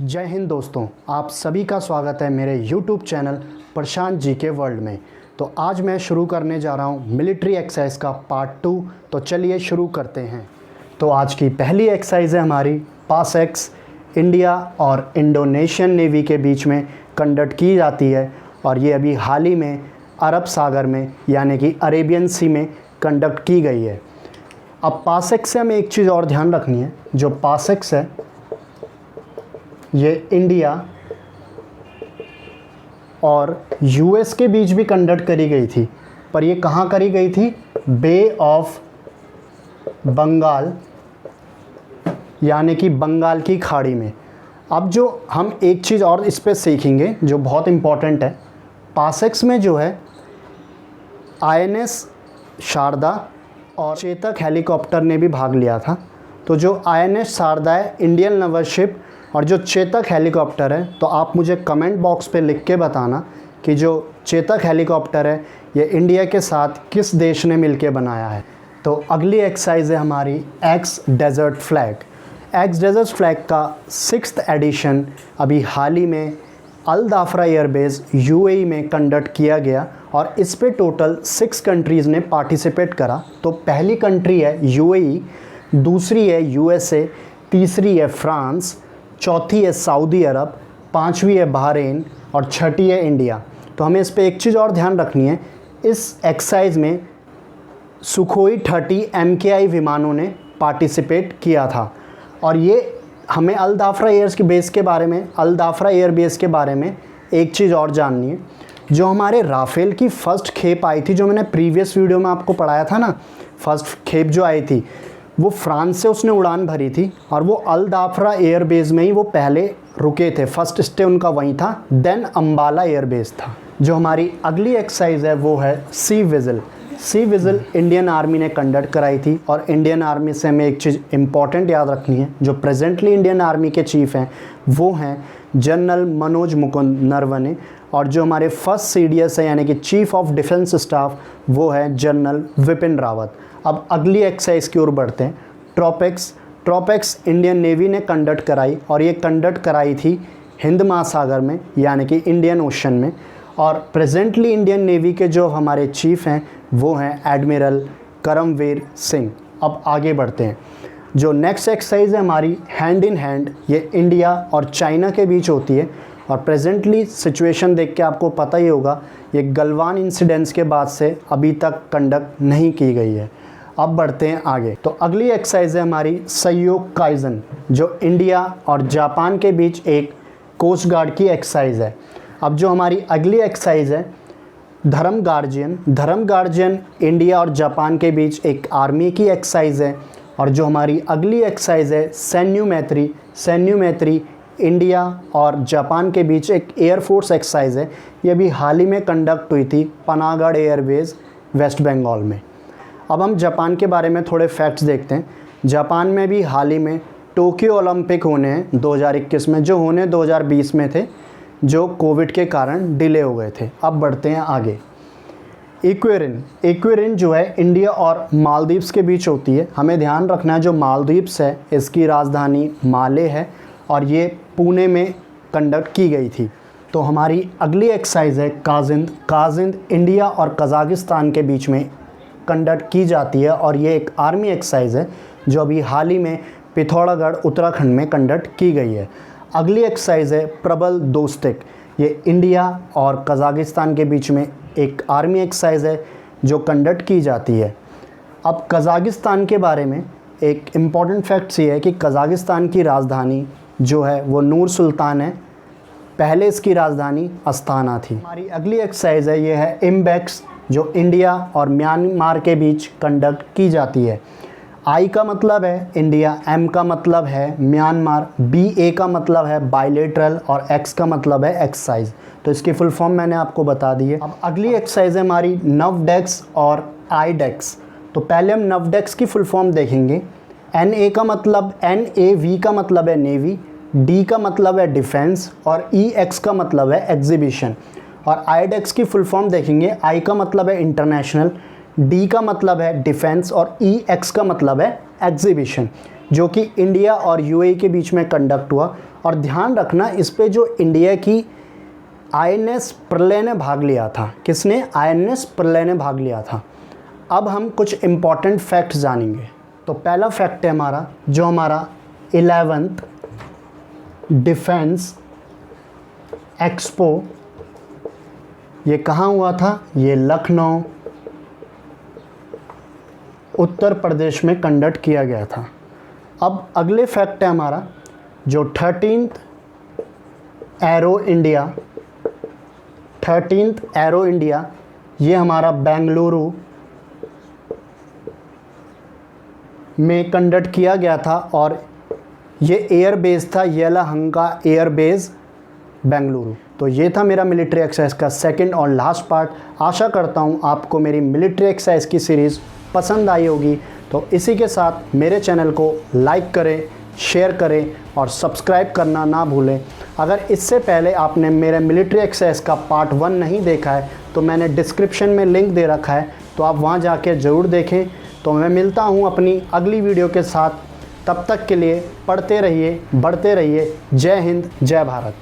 जय हिंद दोस्तों, आप सभी का स्वागत है मेरे YouTube चैनल प्रशांत जी के वर्ल्ड में। तो आज मैं शुरू करने जा रहा हूँ मिलिट्री एक्सरसाइज का पार्ट 2। तो चलिए शुरू करते हैं। तो आज की पहली एक्सरसाइज है हमारी पासएक्स। इंडिया और इंडोनेशियन नेवी के बीच में कंडक्ट की जाती है और ये अभी हाल ही में अरब सागर में यानी कि अरेबियन सी में कंडक्ट की गई है। अब पासएक्स से हमें एक चीज़ और ध्यान रखनी है, जो पासएक्स है ये इंडिया और यूएस के बीच भी कंडक्ट करी गई थी, पर ये कहाँ करी गई थी? बे ऑफ बंगाल यानी कि बंगाल की खाड़ी में। अब जो हम एक चीज़ और इस पर सीखेंगे जो बहुत इम्पॉर्टेंट है, पासएक्स में जो है आईएनएस शारदा और चेतक हेलीकॉप्टर ने भी भाग लिया था। तो जो आईएनएस शारदा है इंडियन नेवल शिप और जो चेतक हेलीकॉप्टर है, तो आप मुझे कमेंट बॉक्स पे लिख के बताना कि जो चेतक हेलीकॉप्टर है ये इंडिया के साथ किस देश ने मिलके बनाया है। तो अगली एक्सरसाइज है हमारी ex desert flag. Ex desert flag का 6th एडिशन अभी हाल ही में अल दाफरा एयरबेस यूएई में कंडक्ट किया गया और इस पे टोटल 6 कंट्रीज़ ने पार्टिसिपेट करा। तो पहली कंट्री है यूएई, दूसरी है यूएसए, तीसरी है फ्रांस, चौथी है सऊदी अरब, पांचवी है बहरीन और छठी है इंडिया। तो हमें इस पे एक चीज़ और ध्यान रखनी है, इस एक्सरसाइज में सुखोई 30 MKI विमानों ने पार्टिसिपेट किया था। और ये हमें अल दाफरा एयरबेस के बारे में एक चीज़ और जाननी है। जो हमारे राफेल की फ़र्स्ट खेप आई थी, जो मैंने प्रीवियस वीडियो में आपको पढ़ाया था ना, फर्स्ट खेप जो आई थी वो फ्रांस से उसने उड़ान भरी थी और वो अल दाफरा एयरबेस में ही वो पहले रुके थे, फर्स्ट स्टे उनका वहीं था, देन अम्बाला एयरबेस था। जो हमारी अगली एक्सरसाइज है वो है C vigil. C vigil Indian army ने कंडक्ट कराई थी और इंडियन आर्मी से हमें एक चीज़ इंपॉर्टेंट याद रखनी है, जो प्रेजेंटली इंडियन आर्मी के चीफ हैं वो हैं जनरल मनोज मुकुंद नरवणे और जो हमारे फर्स्ट CDS है यानी कि चीफ ऑफ डिफेंस स्टाफ वो है जनरल विपिन रावत। अब अगली एक्सरसाइज की ओर बढ़ते हैं। ट्रोपेक्स इंडियन नेवी ने कंडक्ट कराई और ये कंडक्ट कराई थी हिंद महासागर में यानी कि इंडियन ओशन में। और प्रेजेंटली इंडियन नेवी के जो हमारे चीफ हैं वो हैं एडमिरल करमवीर सिंह। अब आगे बढ़ते हैं। जो नेक्स्ट एक्सरसाइज है हमारी हैंड इन हैंड, ये इंडिया और चाइना के बीच होती है और प्रेजेंटली सिचुएशन देख के आपको पता ही होगा ये गलवान इंसिडेंट्स के बाद से अभी तक कंडक्ट नहीं की गई है। अब बढ़ते हैं आगे। तो अगली एक्सरसाइज है हमारी सहयोग काइजन, जो इंडिया और जापान के बीच एक कोस्ट गार्ड की एक्सरसाइज है। अब जो हमारी अगली एक्सरसाइज है धर्म गार्जियन इंडिया और जापान के बीच एक आर्मी की एक्सरसाइज है। और जो हमारी अगली एक्सरसाइज है सैन्यू मैत्री इंडिया और जापान के बीच एक एयरफोर्स एक्सरसाइज है। ये अभी हाल ही में कंडक्ट हुई थी पनागढ़ एयरबेस वेस्ट बंगाल में। अब हम जापान के बारे में थोड़े फैक्ट्स देखते हैं। जापान में भी हाल ही में टोक्यो ओलंपिक होने हैं 2021 में, जो होने 2020 में थे, जो कोविड के कारण डिले हो गए थे। अब बढ़ते हैं आगे। इक्वेरिन जो है इंडिया और मालदीव्स के बीच होती है। हमें ध्यान रखना है जो मालदीव्स है इसकी राजधानी माले है और ये पुणे में कंडक्ट की गई थी। तो हमारी अगली एक्सरसाइज है काजिंद इंडिया और कजाकिस्तान के बीच में कंडक्ट की जाती है और ये एक आर्मी एक्सरसाइज है जो अभी हाल ही में पिथौरागढ़ उत्तराखंड में कंडक्ट की गई है। अगली एक्सरसाइज है प्रबल दोस्तिक, ये इंडिया और कजाकिस्तान के बीच में एक आर्मी एक्सरसाइज है जो कंडक्ट की जाती है। अब कजाकिस्तान के बारे में एक इम्पॉर्टेंट फैक्ट्स ये है कि कजाकिस्तान की राजधानी जो है वो नूर सुल्तान है, पहले इसकी राजधानी अस्ताना थी। हमारी अगली एक्सरसाइज है ये है इम्बेक्स, जो इंडिया और म्यांमार के बीच कंडक्ट की जाती है। I का मतलब है इंडिया, M का मतलब है म्यांमार, BA का मतलब है बायलेटरल और X का मतलब है एक्सरसाइज। तो इसकी फुल फॉर्म मैंने आपको बता दी है। अब अगली एक्सरसाइज है हमारी नवडेक्स और आईडेक्स। तो पहले हम नवडेक्स की फुल फॉर्म देखेंगे। NAV का मतलब है नेवी, D का मतलब है डिफेंस और EX का मतलब है एग्जीबिशन। और आईडेक्स की फुल फॉर्म देखेंगे। I का मतलब है इंटरनेशनल, D का मतलब है डिफेंस और EX का मतलब है एग्जीबिशन, जो कि इंडिया और यूएई के बीच में कंडक्ट हुआ और ध्यान रखना इस पे जो इंडिया की आईएनएस प्रलय ने भाग लिया था। किसने? आईएनएस प्रलय ने भाग लिया था। अब हम कुछ इम्पॉर्टेंट फैक्ट्स जानेंगे। तो पहला फैक्ट है हमारा, जो हमारा 11th डिफेंस एक्सपो, ये कहाँ हुआ था? ये लखनऊ उत्तर प्रदेश में कंडक्ट किया गया था। अब अगले फैक्ट है हमारा, जो 13th arrow India, 13th arrow India, ये हमारा बेंगलुरु में कंडक्ट किया गया था और ये एयर बेस था येलाहंका एयर बेस बेंगलुरु। तो ये था मेरा मिलिट्री एक्सरसाइज का सेकंड और लास्ट पार्ट। आशा करता हूँ आपको मेरी मिलिट्री एक्सरसाइज की सीरीज़ पसंद आई होगी। तो इसी के साथ मेरे चैनल को लाइक करें, शेयर करें और सब्सक्राइब करना ना भूलें। अगर इससे पहले आपने मेरे मिलिट्री एक्सरसाइज का पार्ट 1 नहीं देखा है तो मैंने डिस्क्रिप्शन में लिंक दे रखा है, तो आप वहाँ जाके ज़रूर देखें। तो मैं मिलता हूँ अपनी अगली वीडियो के साथ। तब तक के लिए पढ़ते रहिए, बढ़ते रहिए। जय हिंद, जय भारत।